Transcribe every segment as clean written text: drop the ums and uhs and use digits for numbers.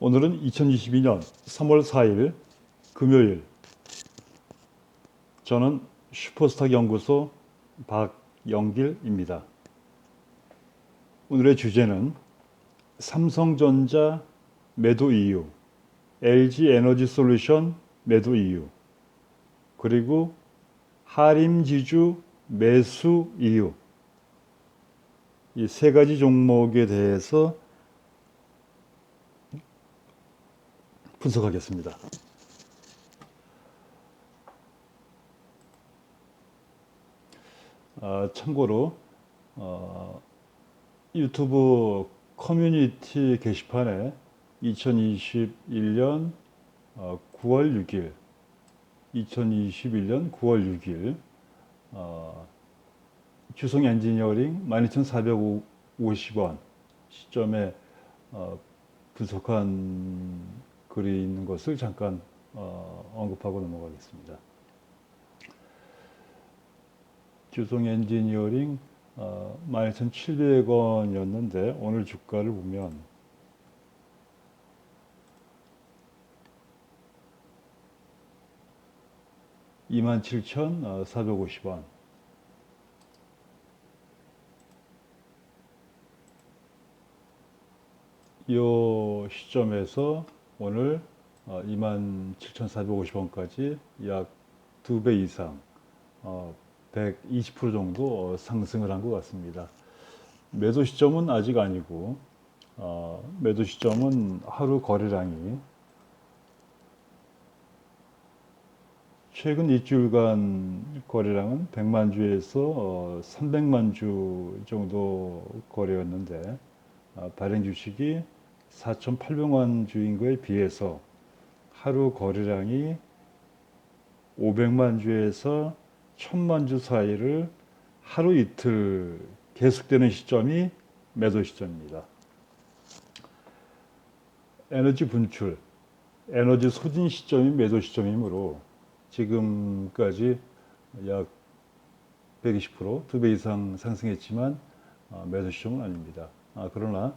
오늘은 2022년 3월 4일 금요일. 저는 슈퍼스탁 연구소 박영길입니다. 오늘의 주제는 삼성전자 매도 이유, LG에너지솔루션 매도 이유, 그리고 하림지주 매수 이유, 이 세 가지 종목에 대해서 분석하겠습니다. 참고로 유튜브 커뮤니티 게시판에 2021년 9월 6일 2021년 9월 6일 주성 엔지니어링 12,450원 시점에 분석한 글이 있는 것을 잠깐 언급하고 넘어가겠습니다. 주성 엔지니어링 12,700원이었는데 오늘 주가를 보면 (27,450원) 이 시점에서 오늘 27,450원까지 약 2배 이상 120% 정도 상승을 한 것 같습니다. 매도 시점은 아직 아니고 매도 시점은 하루 거래량이 최근 일주일간 거래량은 100만 주에서 300만 주 정도 거래였는데 발행 주식이 4,800만 주인 거에 비해서 하루 거래량이 500만 주에서 1000만 주 사이를 하루 이틀 계속되는 시점이 매도 시점입니다. 에너지 분출, 에너지 소진 시점이 매도 시점이므로 지금까지 약 120%, 2배 이상 상승했지만 매도 시점은 아닙니다. 그러나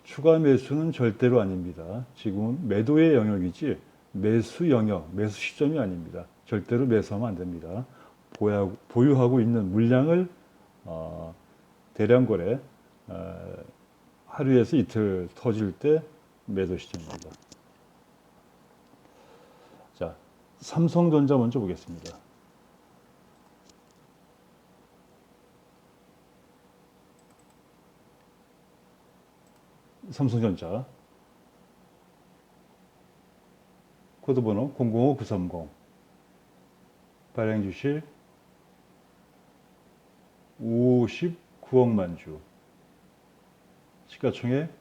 추가 매수는 절대로 아닙니다. 지금은 매도의 영역이지 매수 영역, 매수 시점이 아닙니다. 절대로 매수하면 안 됩니다. 보유하고 있는 물량을 대량 거래 하루에서 이틀 터질 때 매도 시점입니다. 자, 삼성전자 먼저 보겠습니다. 삼성전자 코드번호 005930 발행 주식 59억만 주, 시가총액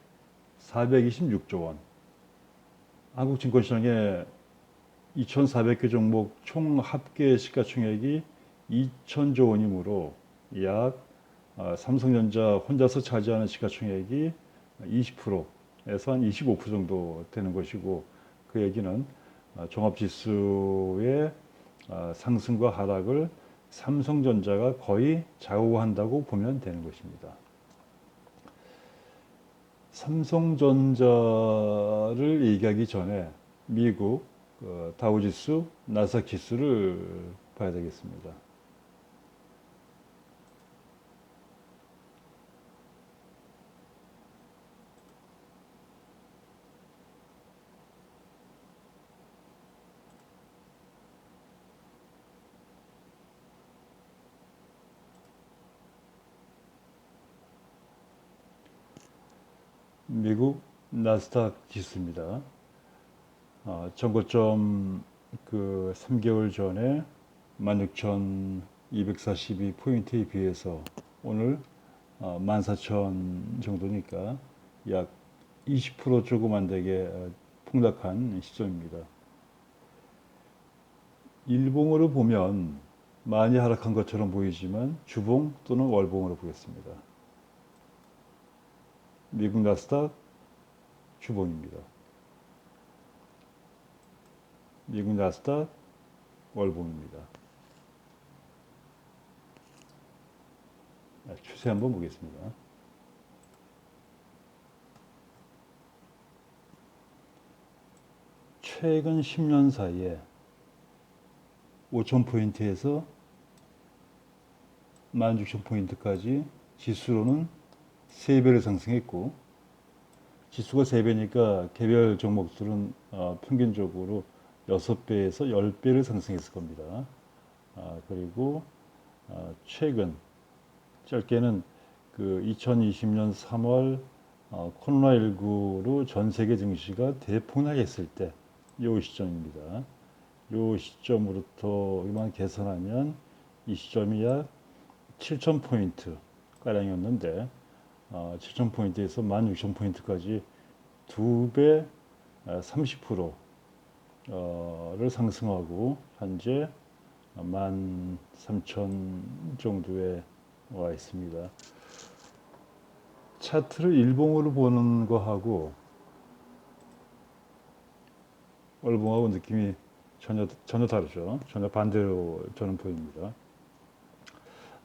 426조 원. 한국증권시장에 2,400개 종목 총 합계 시가총액이 2,000조 원이므로 약 삼성전자 혼자서 차지하는 시가총액이 20%에서 한 25% 정도 되는 것이고, 그 얘기는 종합지수의 상승과 하락을 삼성전자가 거의 좌우한다고 보면 되는 것입니다. 삼성전자를 얘기하기 전에 미국 다우지수, 나스닥 지수를 봐야 되겠습니다. 미국 나스닥 지수입니다. 전고점 3개월 전에 16,242포인트에 비해서 오늘 14,000 정도니까 약 20% 조금 안 되게 폭락한 시점입니다. 일봉으로 보면 많이 하락한 것처럼 보이지만 주봉 또는 월봉으로 보겠습니다. 미국 나스닥 주봉입니다. 미국 나스닥 월봉입니다. 추세 한번 보겠습니다. 최근 10년 사이에 5,000포인트에서 16,000포인트까지 지수로는 3배를 상승했고, 지수가 3배니까 개별 종목들은 평균적으로 6배에서 10배를 상승했을 겁니다. 그리고 최근 짧게는 그 2020년 3월 코로나19로 전 세계 증시가 대폭락했을 때 이 시점입니다. 이 시점으로부터만 계산하면 이 시점이 약 7,000포인트 가량이었는데 7,000포인트에서 16,000포인트까지 2배 30%를 상승하고 현재 13,000 정도에 와 있습니다. 차트를 일봉으로 보는 거하고 월봉하고 느낌이 전혀 다르죠. 전혀 반대로 저는 보입니다.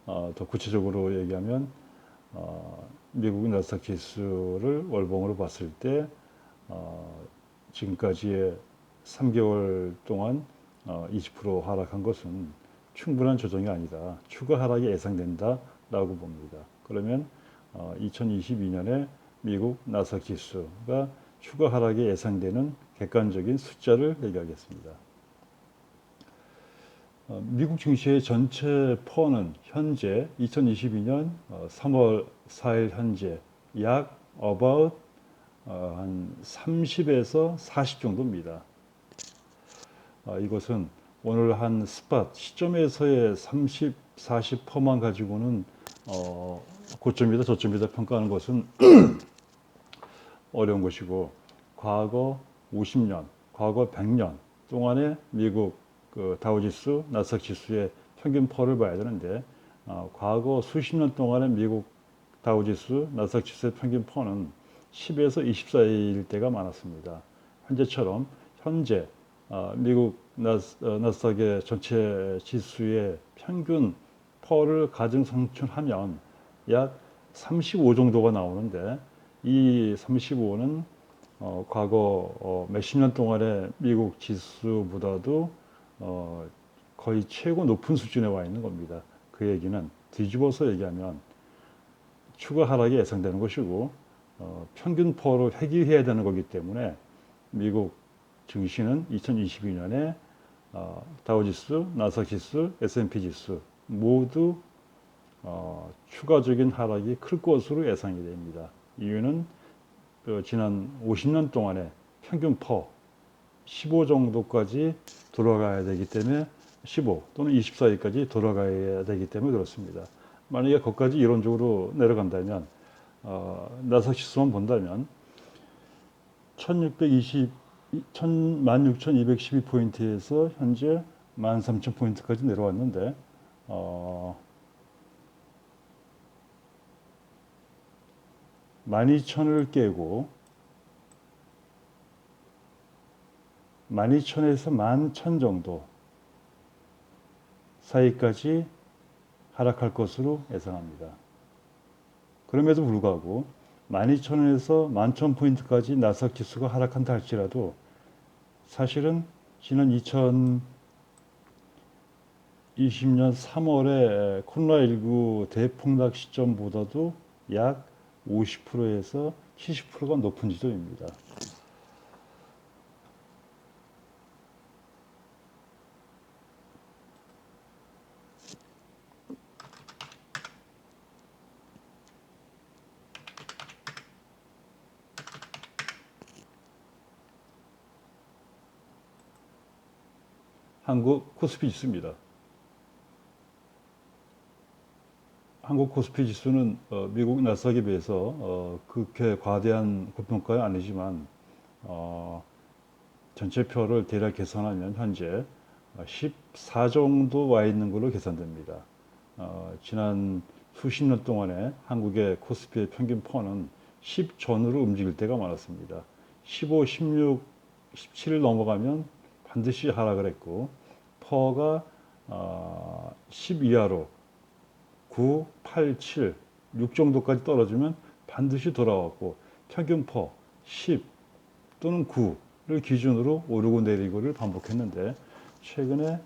더 구체적으로 얘기하면 미국 나스닥 지수를 월봉으로 봤을 때 지금까지의 3개월 동안 20% 하락한 것은 충분한 조정이 아니다. 추가 하락이 예상된다라고 봅니다. 그러면 2022년에 미국 나스닥 지수가 추가 하락이 예상되는 객관적인 숫자를 얘기하겠습니다. 미국 증시의 전체 퍼는 현재 2022년 3월 4일 현재 약 about 한 30에서 40 정도입니다. 이것은 오늘 한 스팟 시점에서의 30, 40%만 가지고는 고점이다 저점이다 평가하는 것은 어려운 것이고, 과거 50년, 과거 100년 동안의 미국 그 다우지수, 나스닥 지수의 평균 퍼를 봐야 되는데 과거 수십 년 동안의 미국 다우지수, 나스닥 지수의 평균 퍼는 10에서 20 사이일 때가 많았습니다. 현재처럼 현재 미국 나스닥의 전체 지수의 평균 퍼를 가중상충하면 약 35 정도가 나오는데, 이 35는 과거 몇십 년 동안의 미국 지수보다도 거의 최고 높은 수준에 와 있는 겁니다. 그 얘기는 뒤집어서 얘기하면 추가 하락이 예상되는 것이고 평균 퍼를 회귀해야 되는 거기 때문에 미국 증시는 2022년에 다우지수, 나스닥 지수, S&P 지수 모두 추가적인 하락이 클 것으로 예상이 됩니다. 이유는 지난 50년 동안의 평균 퍼 15 정도까지 돌아가야 되기 때문에 15 또는 20 사이까지 돌아가야 되기 때문에 그렇습니다. 만약에 거기까지 이론적으로 내려간다면 나스닥 지수만 본다면 1612포인트에서 현재 13,000포인트까지 내려왔는데 12,000을 깨고 12,000에서 11,000 정도 사이까지 하락할 것으로 예상합니다. 그럼에도 불구하고 12,000에서 11,000포인트까지 나스닥 지수가 하락한다 할지라도 사실은 지난 2020년 3월에 코로나19 대폭락 시점보다도 약 50%에서 70%가 높은 지점입니다. 한국 코스피 지수입니다. 한국 코스피 지수는 미국 나스닥에 비해서 그렇게 과대한 고평가는 아니지만 전체표를 대략 계산하면 현재 14 정도 와 있는 걸로 계산됩니다. 지난 수십 년 동안에 한국의 코스피의 평균 퍼는 10 전후로 움직일 때가 많았습니다. 15, 16, 17을 넘어가면 반드시 하락을 했고, 퍼가 10 이하로 9, 8, 7, 6 정도까지 떨어지면 반드시 돌아왔고, 평균 퍼 10 또는 9 기준으로 오르고 내리고를 반복했는데 최근에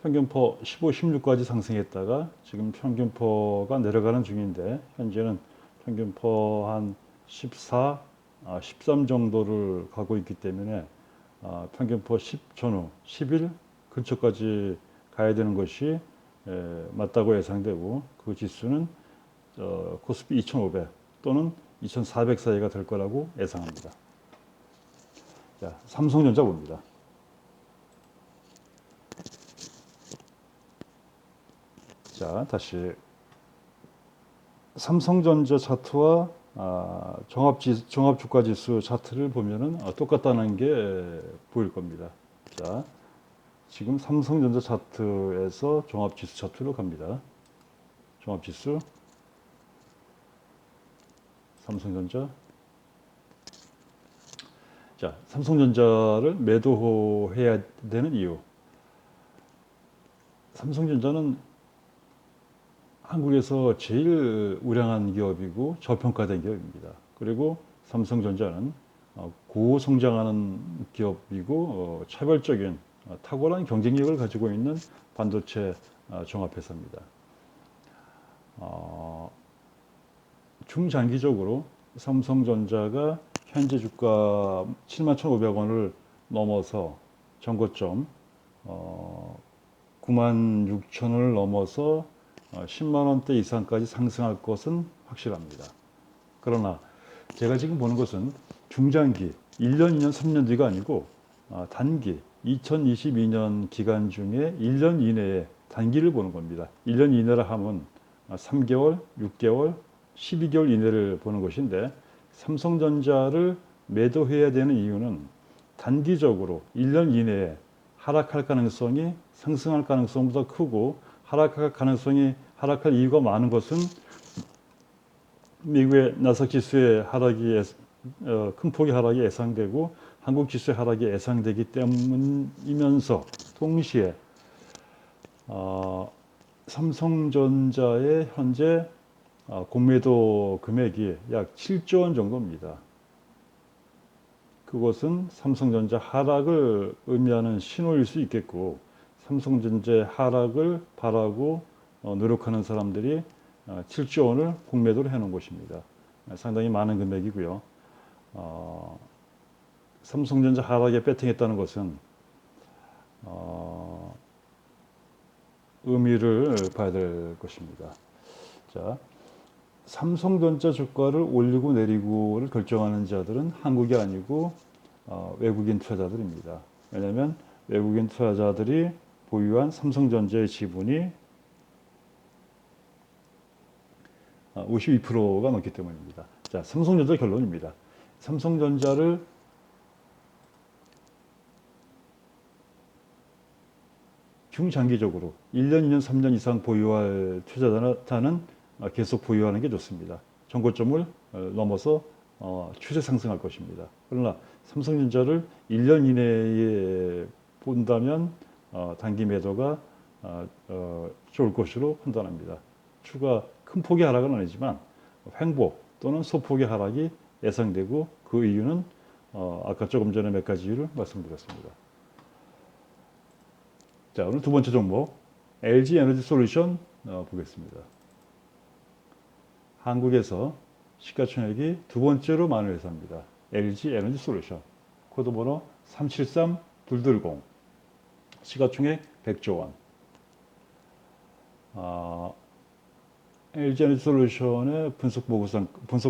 평균포 15, 16까지 상승했다가 지금 평균포가 내려가는 중인데 현재는 평균포 한 14, 13 정도를 가고 있기 때문에 평균포 10 전후, 10일 근처까지 가야 되는 것이 맞다고 예상되고 그 지수는 코스피 2500 또는 2400 사이가 될 거라고 예상합니다. 자, 삼성전자 봅니다. 자, 다시 삼성전자 차트와 종합주가지수 차트를 보면은 똑같다는 게 보일 겁니다. 자, 지금 삼성전자 차트에서 종합지수 차트로 갑니다. 종합지수, 삼성전자. 자, 삼성전자를 매도해야 되는 이유. 삼성전자는 한국에서 제일 우량한 기업이고 저평가된 기업입니다. 그리고 삼성전자는 고성장하는 기업이고 차별적인 탁월한 경쟁력을 가지고 있는 반도체 종합회사입니다. 중장기적으로 삼성전자가 현재 주가 71,500원을 넘어서 전고점 96,000원을 넘어서 10만 원대 이상까지 상승할 것은 확실합니다. 그러나 제가 지금 보는 것은 중장기 1년, 2년, 3년 뒤가 아니고 단기 2022년 기간 중에 1년 이내에 단기를 보는 겁니다. 1년 이내라 하면 3개월, 6개월, 12개월 이내를 보는 것인데 삼성전자를 매도해야 되는 이유는 단기적으로 1년 이내에 하락할 가능성이 상승할 가능성보다 크고 하락할 이유가 많은 것은 미국의 나스닥 지수의 하락이 큰 폭의 하락이 예상되고 한국 지수의 하락이 예상되기 때문이면서 동시에 삼성전자의 현재 공매도 금액이 약 7조 원 정도입니다. 그것은 삼성전자 하락을 의미하는 신호일 수 있겠고 삼성전자의 하락을 바라고 노력하는 사람들이 7조 원을 공매도를 해놓은 것입니다. 상당히 많은 금액이고요. 삼성전자 하락에 배팅했다는 것은 의미를 봐야 될 것입니다. 자, 삼성전자 주가를 올리고 내리고를 결정하는 자들은 한국이 아니고 외국인 투자자들입니다. 왜냐하면 외국인 투자자들이 보유한 삼성전자의 지분이 52%가 넘기 때문입니다. 자, 삼성전자 결론입니다. 삼성전자를 중장기적으로 1년, 2년, 3년 이상 보유할 투자자는 계속 보유하는 게 좋습니다. 전고점을 넘어서 추세 상승할 것입니다. 그러나 삼성전자를 1년 이내에 본다면 단기 매도가 좋을 것으로 판단합니다. 추가 큰 폭의 하락은 아니지만 횡보 또는 소폭의 하락이 예상되고 그 이유는 아까 조금 전에 몇 가지 이유를 말씀드렸습니다. 자, 오늘 두 번째 종목 LG 에너지 솔루션 보겠습니다. 한국에서 시가총액이 두 번째로 많은 회사입니다. LG 에너지 솔루션 코드번호 373220 시가총액 100조 원. LG 에너지 솔루션의 분석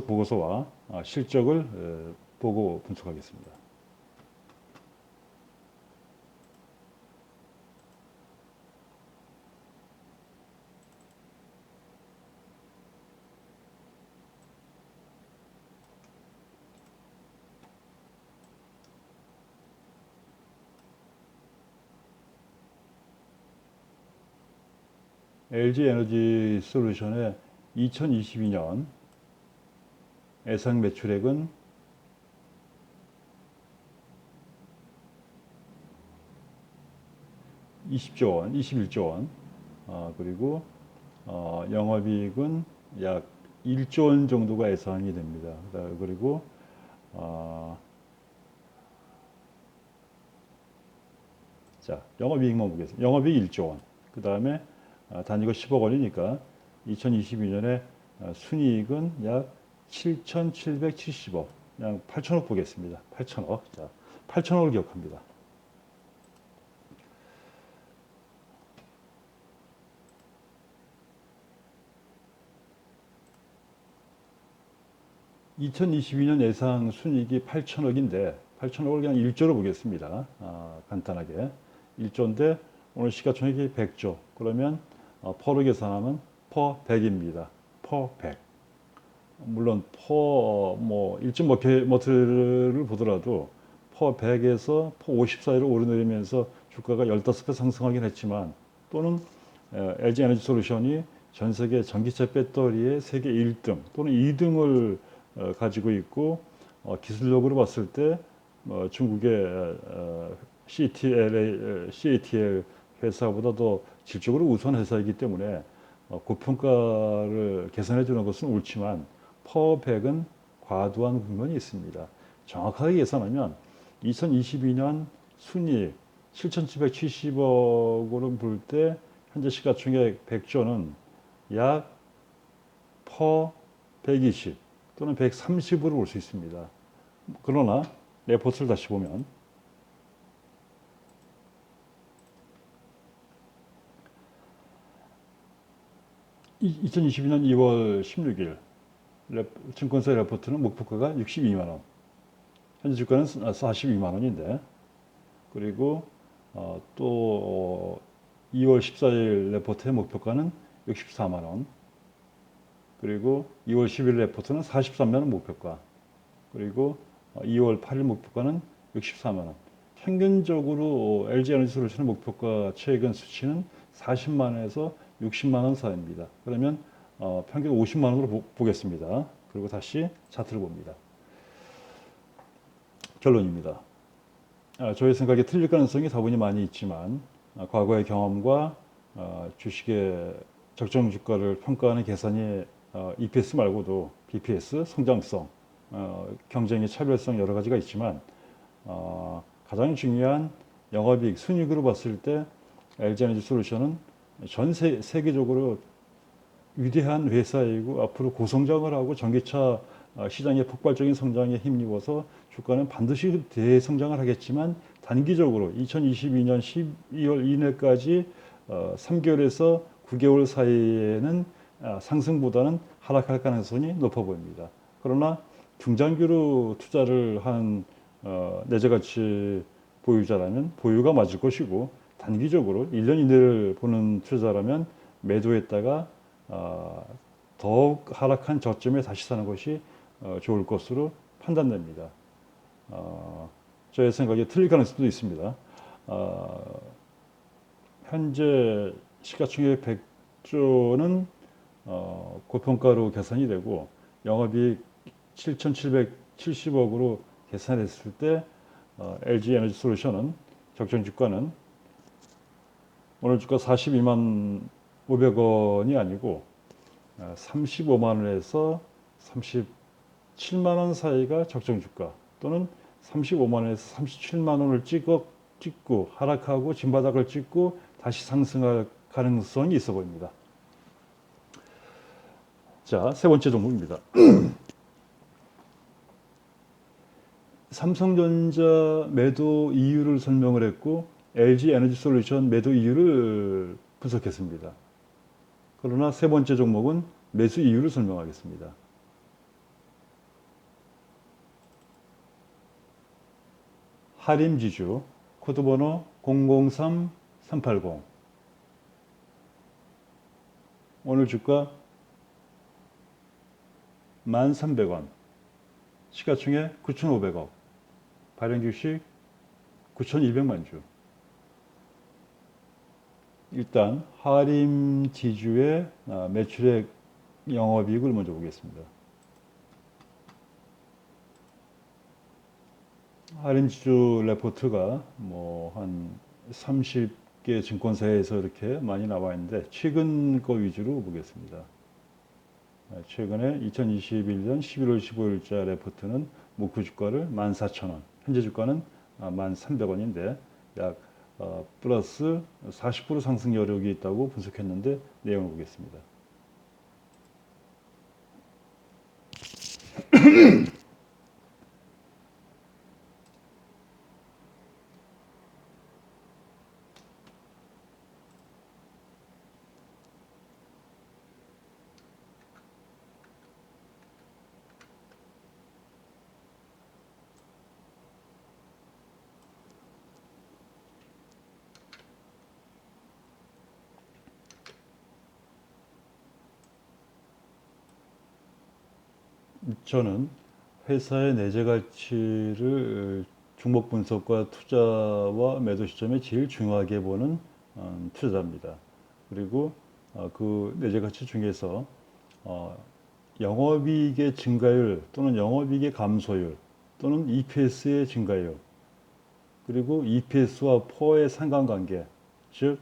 보고서와 실적을 보고 분석하겠습니다. LG 에너지 솔루션의 2022년 예상 매출액은 20조 원, 21조 원, 그리고 영업이익은 약 1조 원 정도가 예상이 됩니다. 그리고 어, 자, 영업이익만 보겠습니다. 영업이익 1조 원. 그 다음에 단위가 10억 원이니까 2022년에 순이익은 약 7,770억, 그냥 8천억 보겠습니다. 8천억. 자, 8천억을 기억합니다. (2022년) 예상 순이익이 8천억인데 8천억을 그냥 1조로 보겠습니다. 간단하게 1조인데 오늘 시가총액이 100조. 그러면 퍼로 계산하면 퍼 100입니다. 퍼 100. 물론 퍼 뭐 1.5%를 보더라도 퍼 100에서 퍼 50 사이로 오르내리면서 주가가 15배 상승하긴 했지만, 또는 LG 에너지 솔루션이 전 세계 전기차 배터리의 세계 1등 또는 2등을 가지고 있고, 기술력으로 봤을 때 중국의 CATL 회사보다 더 질적으로 우수한 회사이기 때문에 고평가를 계산해 주는 것은 옳지만 퍼백은 과도한 부분이 있습니다. 정확하게 계산하면 2022년 순이익 7,770억으로 볼 때 현재 시가총액 100조는 약 퍼 120 또는 130으로 볼 수 있습니다. 그러나 레포트를 다시 보면 2022년 2월 16일 증권사 레포트는 목표가가 62만 원, 현재 주가는 42만 원인데, 그리고 또 2월 14일 레포트의 목표가는 64만 원, 그리고 2월 10일 레포트는 43만 원 목표가, 그리고 2월 8일 목표가는 64만 원. 평균적으로 LG 에너지 솔루션의 목표가 최근 수치는 40만 원에서 60만 원 사이입니다. 그러면 평균 50만 원으로 보겠습니다. 그리고 다시 차트를 봅니다. 결론입니다. 저의 생각에 틀릴 가능성이 다분히 많이 있지만, 과거의 경험과 주식의 적정 주가를 평가하는 계산이 EPS 말고도 BPS, 성장성, 경쟁의 차별성 여러 가지가 있지만, 가장 중요한 영업이익, 순이익으로 봤을 때 LG 에너지 솔루션은 전 세계적으로 위대한 회사이고 앞으로 고성장을 하고 전기차 시장의 폭발적인 성장에 힘입어서 주가는 반드시 대성장을 하겠지만, 단기적으로 2022년 12월 이내까지 3개월에서 9개월 사이에는 상승보다는 하락할 가능성이 높아 보입니다. 그러나 중장기로 투자를 한 내재 가치 보유자라면 보유가 맞을 것이고, 단기적으로 1년 이내를 보는 투자라면 매도했다가 더욱 하락한 저점에 다시 사는 것이 좋을 것으로 판단됩니다. 저의 생각에 틀릴 가능성도 있습니다. 현재 시가총액 100조는 고평가로 계산이 되고 영업이익 7,770억으로 계산했을 때 LG 에너지 솔루션은 적정 주가는 오늘 주가 42만 500원이 아니고 35만 원에서 37만 원 사이가 적정 주가, 또는 35만 원에서 37만 원을 찍고 하락하고 진바닥을 찍고 다시 상승할 가능성이 있어 보입니다. 자, 세 번째 종목입니다. 삼성전자 매도 이유를 설명을 했고 LG 에너지 솔루션 매도 이유를 분석했습니다. 그러나 세 번째 종목은 매수 이유를 설명하겠습니다. 하림지주 코드번호 003380, 오늘 주가 1,300원, 시가총액 9,500억, 발행 주식 9,200만 주. 일단 하림지주의 매출액, 영업이익을 먼저 보겠습니다. 하림지주 레포트가 뭐 한 30개 증권사에서 이렇게 많이 나와 있는데 최근 거 위주로 보겠습니다. 최근에 2021년 11월 15일자 레포트는 목표 주가를 14,000원, 현재 주가는 1,300원인데 약 플러스 40% 상승 여력이 있다고 분석했는데 내용을 보겠습니다. 저는 회사의 내재 가치를 종목 분석과 투자와 매도 시점에 제일 중요하게 보는 투자자입니다. 그리고 그 내재 가치 중에서 영업이익의 증가율 또는 영업이익의 감소율 또는 EPS의 증가율 그리고 EPS와 퍼의 상관관계 즉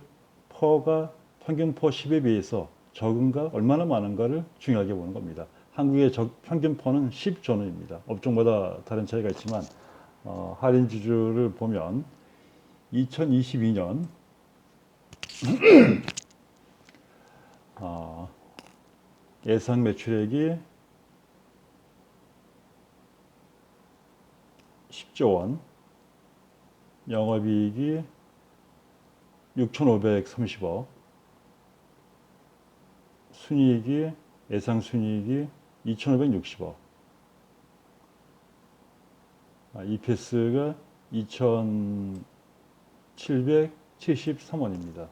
퍼가 평균 퍼 10에 비해서 적은가 얼마나 많은가를 중요하게 보는 겁니다. 한국의 평균 퍼는 10전후입니다. 업종마다 다른 차이가 있지만 할인지주를 보면 2022년 예상 매출액이 10조 원, 영업이익이 6,530억, 순이익이 예상 순이익이 2,560억, EPS가 2,773원입니다.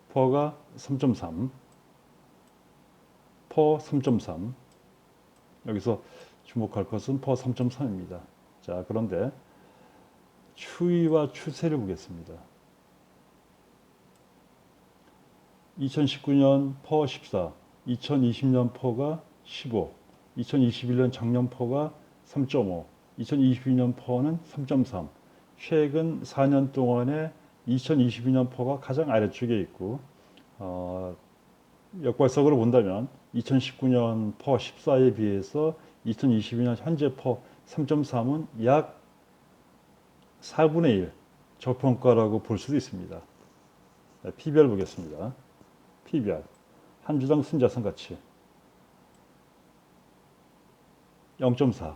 퍼가 3.3, 퍼 3.3. 여기서 주목할 것은 퍼 3.3입니다. 자, 그런데 추이와 추세를 보겠습니다. 2019년 퍼 14, 2020년 퍼가 15, 2021년 작년 퍼가 3.5, 2022년 퍼는 3.3. 최근 4년 동안에 2022년 퍼가 가장 아래쪽에 있고 역발석으로 본다면 2019년 퍼 14에 비해서 2022년 현재 퍼 3.3은 약 4분의 1 저평가라고 볼 수도 있습니다. PBR 보겠습니다. PBR 한 주당 순자산 가치 0.4.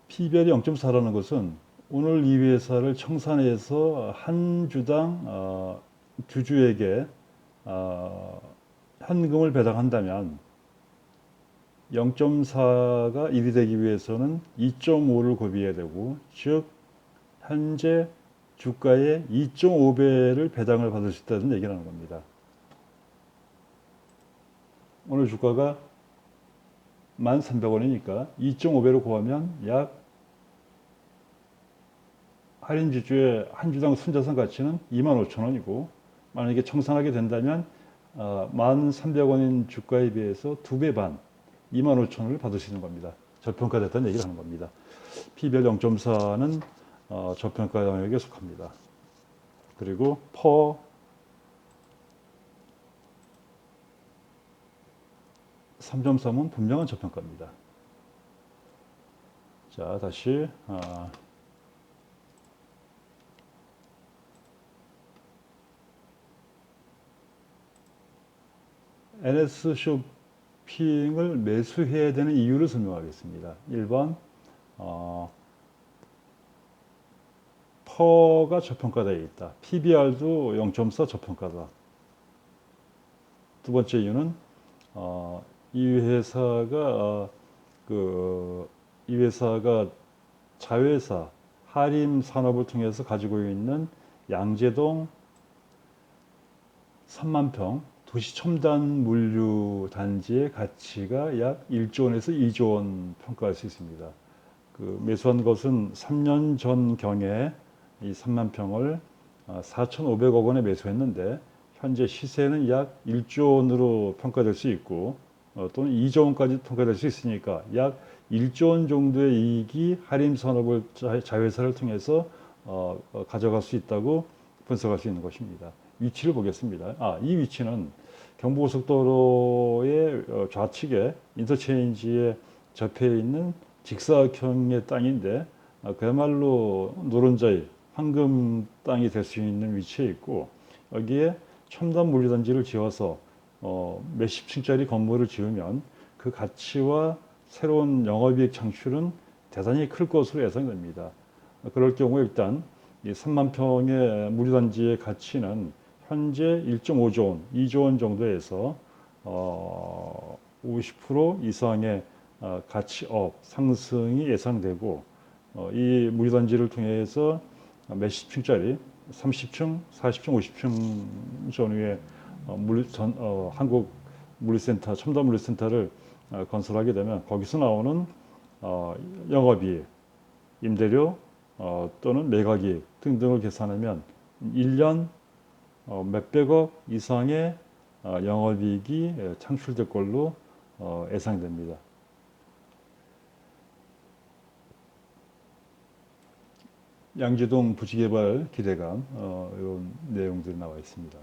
PBR이 0.4라는 것은 오늘 이 회사를 청산해서 한 주당 주주에게 현금을 배당한다면 0.4가 1이 되기 위해서는 2.5를 곱해야 되고 즉 현재 주가의 2.5배를 배당을 받을 수 있다는 얘기라는 겁니다. 오늘 주가가 1,300원이니까 2.5배로 곱하면 약 할인지주의 한 주당 순자산 가치는 25,000원이고 만약에 청산하게 된다면 1,300원인 주가에 비해서 2배 반 25,000원을 받을 수 있는 겁니다. 저평가됐다는 얘기를 하는 겁니다. PBR 0.4는 저평가 영역에 속합니다. 그리고 퍼 3.3은 분명한 저평가입니다. 자, 다시 NS 쇼핑을 매수해야 되는 이유를 설명하겠습니다. 1번 퍼가 저평가되어 있다. PBR도 0.4 저평가다. 두 번째 이유는 이 회사가 자회사 하림 산업을 통해서 가지고 있는 양재동 3만 평 도시 첨단 물류 단지의 가치가 약 1조 원에서 2조 원 평가할 수 있습니다. 그 매수한 것은 3년 전경에 이 3만 평을 4,500억 원에 매수했는데 현재 시세는 약 1조 원으로 평가될 수 있고 또는 2조 원까지 평가될 수 있으니까 약 1조 원 정도의 이익이 하림 산업을 자회사를 통해서 가져갈 수 있다고 분석할 수 있는 것입니다. 위치를 보겠습니다. 이 위치는 경부고속도로의 좌측에 인터체인지에 접해 있는 직사각형의 땅인데 그야말로 노른자의 황금 땅이 될 수 있는 위치에 있고, 여기에 첨단 물류단지를 지어서 몇십 층짜리 건물을 지으면 그 가치와 새로운 영업이익 창출은 대단히 클 것으로 예상됩니다. 그럴 경우 일단 이 3만 평의 물류단지의 가치는 현재 1.5조 원, 2조 원 정도에서 50% 이상의 가치업 상승이 예상되고, 이 물류단지를 통해서 몇십 층짜리 30층, 40층, 50층 전후의 한국 물류센터, 첨단 물류센터를 건설하게 되면 거기서 나오는 영업이익, 임대료 또는 매각이익 등등을 계산하면 1년 몇백억 이상의 영업이익이 창출될 걸로 예상됩니다. 양재동 부지개발 기대감 이런 내용들이 나와 있습니다.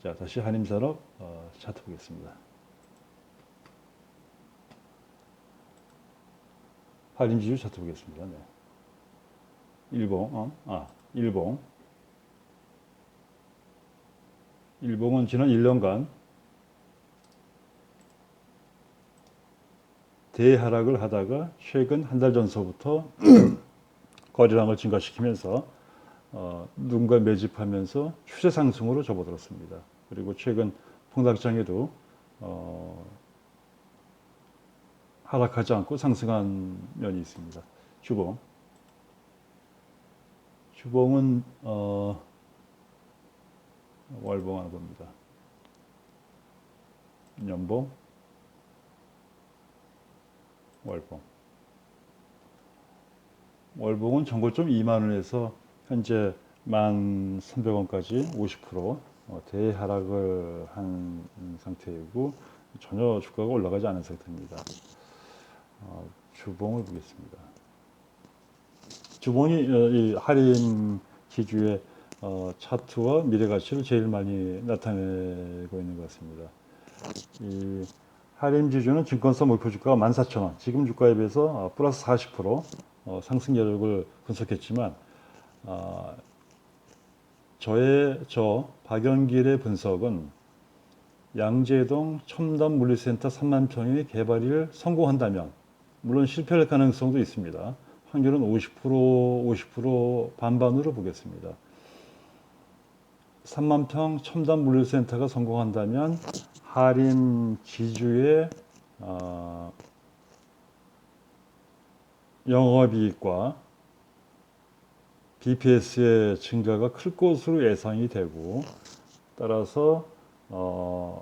자, 다시 한림산업 차트 보겠습니다. 한림지주 차트 보겠습니다. 네. 일봉은 지난 1년간 대하락을 하다가 최근 한 달 전서부터 거래량을 증가시키면서 누군가 매집하면서 추세 상승으로 접어들었습니다. 그리고 최근 폭락장에도 하락하지 않고 상승한 면이 있습니다. 주봉은 월봉 하나 봅니다. 연봉, 월봉은 전고점 2만 원에서 현재 1,300원까지 50% 대하락을 한 상태이고 전혀 주가가 올라가지 않은 상태입니다. 주봉을 보겠습니다. 주봉이 이 할인 지주의 차트와 미래 가치를 제일 많이 나타내고 있는 것 같습니다. 이 할인 지주는 증권사 목표 주가가 14,000원, 지금 주가에 비해서 플러스 40% 상승 여력을 분석했지만 저 박연길의 분석은 양재동 첨단 물류센터 3만 평의 개발을 성공한다면, 물론 실패할 가능성도 있습니다. 확률은 50% 반반으로 보겠습니다. 3만 평 첨단 물류센터가 성공한다면 할인 지주의 영업이익과 BPS의 증가가 클 것으로 예상이 되고, 따라서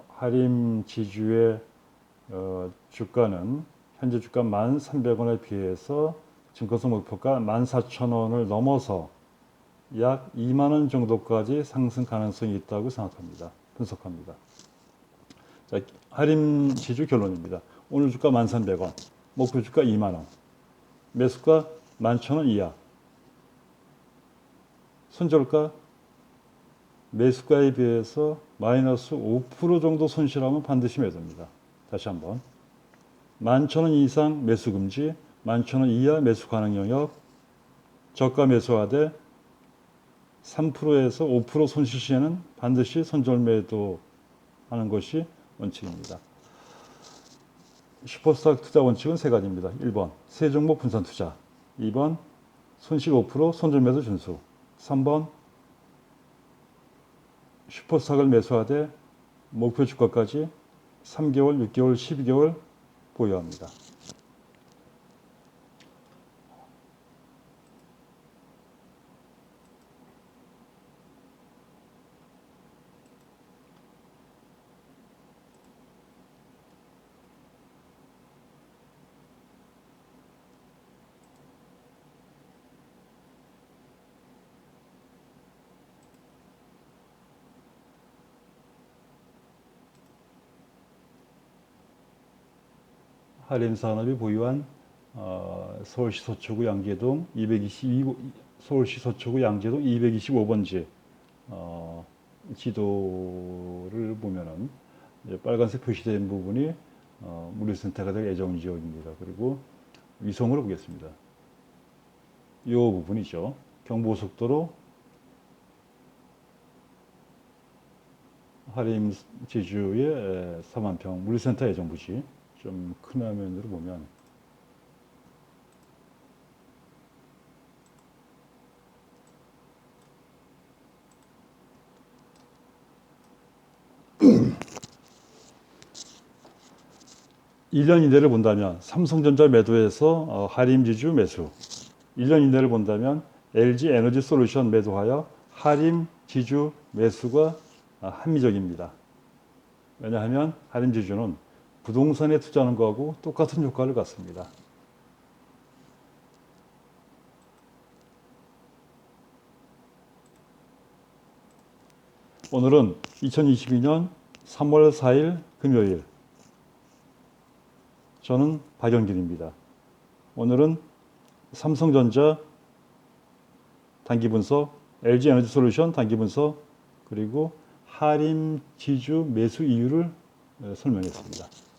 할인 지주의 주가는 현재 주가 1,300원에 비해서 증권사 목표가 14,000원을 넘어서 약 2만 원 정도까지 상승 가능성이 있다고 분석합니다. 자, 할인 지주 결론입니다. 오늘 주가 1,300원, 목표 주가 2만 원, 매수가 11,000원 이하, 손절가 매수가에 비해서 마이너스 5% 정도 손실하면 반드시 매도입니다. 다시 한번 11,000원 이상 매수 금지, 11,000원 이하 매수 가능 영역, 저가 매수하되 3%에서 5% 손실 시에는 반드시 손절 매도하는 것이 원칙입니다. 슈퍼스탁 투자 원칙은 세 가지입니다. 1번 세 종목 분산 투자, 2번 손실 5% 손절 매도 준수, 3번 슈퍼스탁을 매수하되 목표 주가까지 3개월, 6개월, 12개월 보유합니다. 할인산업이 보유한 서울시 서초구 양재동 서울시 서초구 양재동 225번지 지도를 보면은 빨간색 표시된 부분이 물류센터가 될 예정 지역입니다. 그리고 위성으로 보겠습니다. 이 부분이죠. 경부고속도로 하림 제주의 4만평 물류센터 예정 부지. 좀 큰 화면으로 보면 일 년 이내를 본다면 삼성전자 매도해서 하림지주 매수. 1년 이내를 본다면 LG 에너지 솔루션 매도하여 하림지주 매수가 합리적입니다. 왜냐하면 하림지주는 부동산에 투자하는 거하고 똑같은 효과를 갖습니다. 오늘은 2022년 3월 4일 금요일. 저는 박영길입니다. 오늘은 삼성전자 단기 분석, LG 에너지 솔루션 단기 분석, 그리고 하림지주 매수 이유를 설명했습니다.